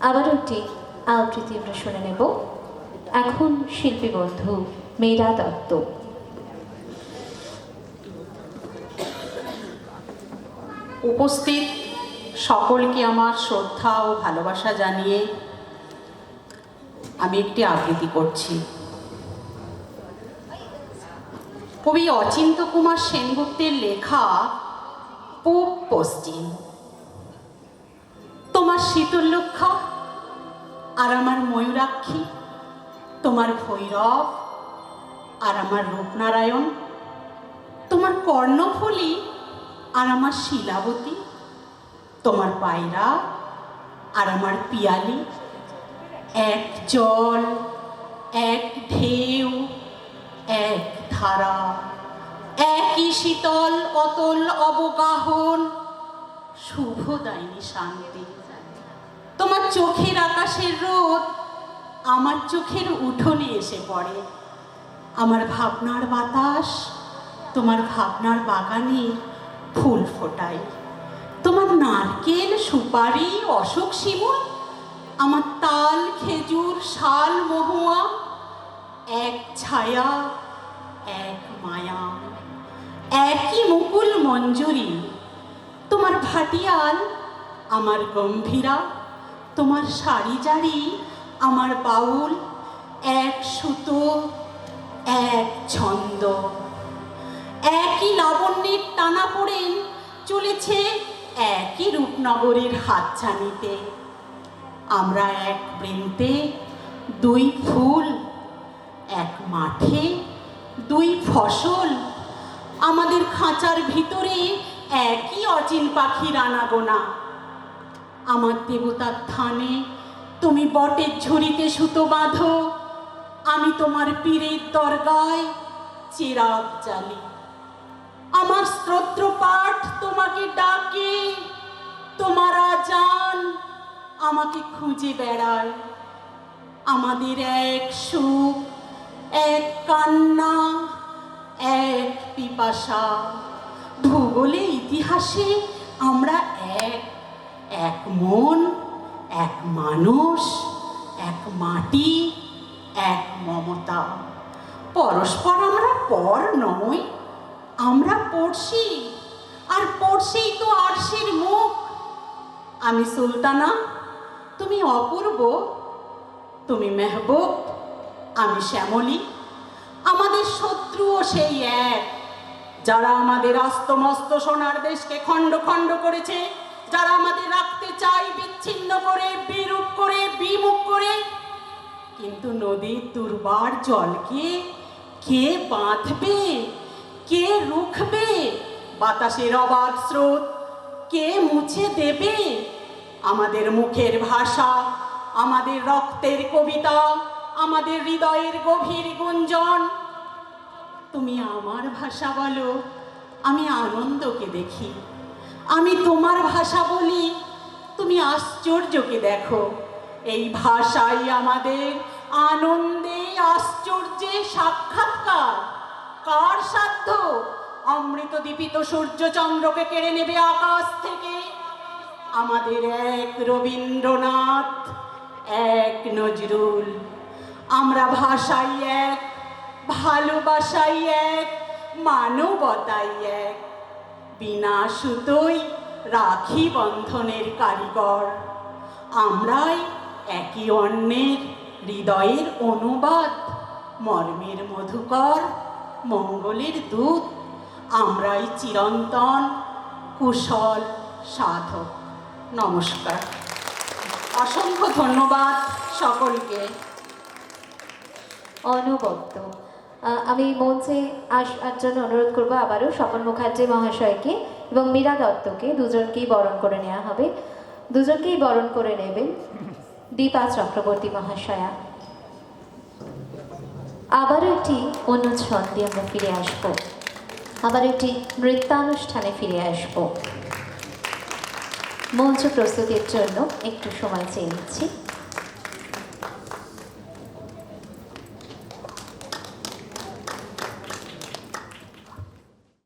আবারও একটি আবৃত্তি আমরা শুনে নেব। এখন শিল্পী বন্ধু মীরা দত্ত। উপস্থিত সকলকে আমার শ্রদ্ধা ও ভালোবাসা জানিয়ে আমি একটি আবৃত্তি করছি। কবি অচিন্ত্য কুমার সেনগুপ্তের লেখা পূব পশ্চিম। তোমার শীতলক্ষা আর আমার ময়ূরাক্ষী, তোমার ভৈরব আর আমার রূপনারায়ণ, তোমার কর্ণফুলী আর আমার শিলাবতী, তোমার পায়রা আর আমার পিয়ালি, এক জল, এক ঢেউ, এক ধারা, একই শীতল অতল অবগাহন, শুভদায়িনী শান্তি। তোমার চোখের আকাশের রোদ আমার চোখের উঠোনে এসে পড়ে। আমার ভাবনার বাতাস তোমার ভাবনার বাগানে ফুল ফোটায়। তোমার নারকেল, সুপারি, অশোক, শিমুল, আমার তাল, খেজুর, শাল, মহুয়া, এক ছায়া, এক মায়া, একই মুকুল মঞ্জুরি। তোমার ভাটিয়াল আমার গম্ভীরা, তোমার সারি জারি আমার বাউল, এক সুতো, এক ছন্দ, একই লাবণ্যের টানা পড়েন চলেছে একই রূপনগরীর হাতছানিতে। আমরা এক বৃন্তে দুই ফুল, এক মাঠে দুই ফসল, আমাদের খাঁচার ভিতরে একই অচিন পাখির আনাগোনা। আমার দেবতার থানে তুমি বটের ঝুড়িতে সুতো বাঁধো, আমি তোমার পীরের দরগায় চিরাগ জ্বালি। আমার স্তোত্র পাঠ তোমাকে ডাকে, তোমার আজান আমাকে খুঁজে বেড়ায়। আমাদের এক সুখ, এক কান্না, এক পিপাসা। ভূগোলে ইতিহাসে আমরা এক, এক মন, এক মানুষ, এক মাটি, এক মমতা। পরস্পর আমরা পর নই, আমরা পড়শি, আর পড়শেই তো আরশের মুখ। আমি সুলতানা, তুমি অপূর্ব, তুমি মেহবুব, আমি শ্যামলী। আমাদের শত্রুও সেই এক, যারা আমাদের আস্তমস্ত সোনার দেশকে খণ্ড খণ্ড করেছে, যারা আমাদের রাখতে চায় বিচ্ছিন্ন করে, বিরূপ করে, বিমুখ করে। কিন্তু নদীর দুর্বার জলকে কে বাঁধবে, কে রুখবে? বাতাসের অবাধ স্রোত কে মুছে দেবে? আমাদের মুখের ভাষা, আমাদের রক্তের কবিতা, আমাদের হৃদয়ের গভীর গুঞ্জন। তুমি আমার ভাষা বলো, আমি আনন্দকে দেখি। আমি তোমার ভাষা বলি, তুমি আশ্চর্যকে দেখো। এই ভাষাই আমাদের আনন্দে, আশ্চর্যে সাক্ষাৎকার। কার সাধ্য অমৃত দীপিত সূর্য চন্দ্রকে কেড়ে নেবে আকাশ থেকে? আমাদের এক রবীন্দ্রনাথ, এক নজরুল। আমরা ভাষাই এক, ভালোবাসাই এক, মানবতাই এক। বিনা সুতোই রাখি বন্ধনের কারিগর। আমরাই একে অন্যের হৃদয়ের অনুবাদ, মর্মের মধুকর, মঙ্গলের দূত। আমরাই চিরন্তন কুশল সাধক। নমস্কার, অসংখ্য ধন্যবাদ সকলকে। অনবদ্য। আমি মঞ্চে আসার জন্য অনুরোধ করব আবারও স্বপন মুখার্জি মহাশয়কে এবং মীরা দত্তকে, দুজনকেই বরণ করে নেওয়া হবে। দুজনকেই বরণ করে নেবেন দীপা চক্রবর্তী মহাশয়া। আবারও একটি অন্য ছন্দে আমরা ফিরে আসবো, আবার একটি নৃত্যানুষ্ঠানে ফিরে আসবো। মঞ্চ প্রস্তুতির জন্য একটু সময় চেয়ে নিচ্ছি।